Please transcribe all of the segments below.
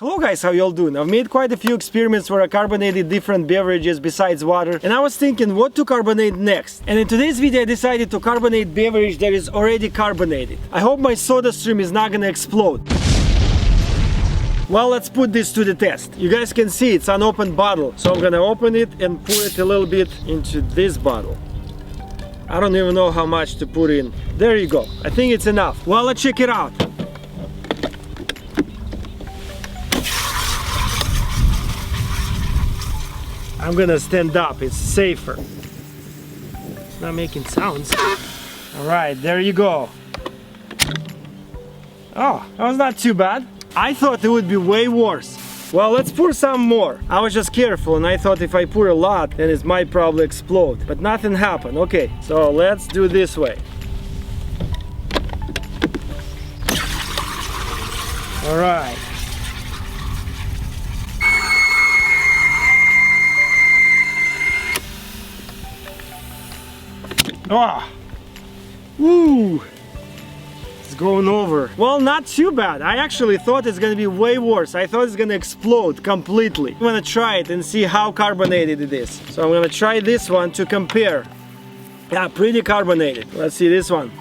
Hello guys, how y'all doing? I've made quite a few experiments where I carbonated different beverages besides water, and I was thinking what to carbonate next. And in today's video I decided to carbonate beverage that is already carbonated. I hope my Sodastream is not gonna explode. Well, let's put this to the test. You guys can see it's an open bottle, so I'm gonna open it and pour it a little bit into this bottle. I don't even know how much to put in. There you go. I think it's enough. Well, let's check it out. I'm gonna stand up, it's safer. It's not making sounds. Alright, there you go. Oh, that was not too bad. I thought it would be way worse. Well, let's pour some more. I was just careful and I thought if I pour a lot, then it might probably explode. But nothing happened. Okay, so let's do this way. Alright. Ah, woo, it's going over. Well, not too bad. I actually thought it's gonna be way worse. I thought it's gonna explode completely. I'm gonna try it and see how carbonated it is. So I'm gonna try this one to compare. Yeah, pretty carbonated. Let's see this one.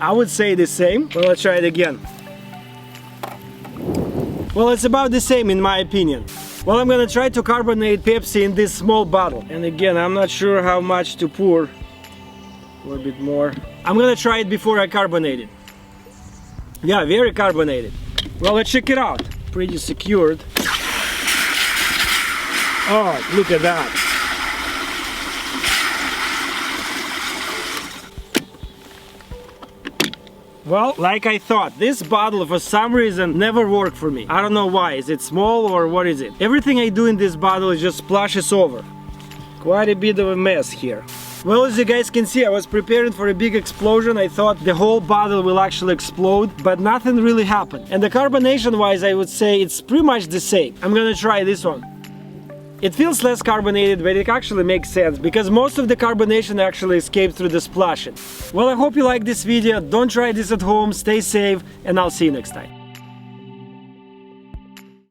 I would say the same, but let's try it again. Well, it's about the same in my opinion. Well, I'm gonna try to carbonate Pepsi in this small bottle. And again, I'm not sure how much to pour. A little bit more. I'm gonna try it before I carbonate it. Yeah, very carbonated. Well, let's check it out. Pretty secured. Oh, look at that. Well, like I thought, this bottle for some reason never worked for me. I don't know why. Is it small or what is it? Everything I do in this bottle is just splashes over. Quite a bit of a mess here. Well, as you guys can see, I was preparing for a big explosion. I thought the whole bottle will actually explode, but nothing really happened. And the carbonation wise, I would say it's pretty much the same. I'm gonna try this one. It feels less carbonated, but it actually makes sense because most of the carbonation actually escaped through the splashing. Well, I hope you like this video. Don't try this at home, stay safe, and I'll see you next time.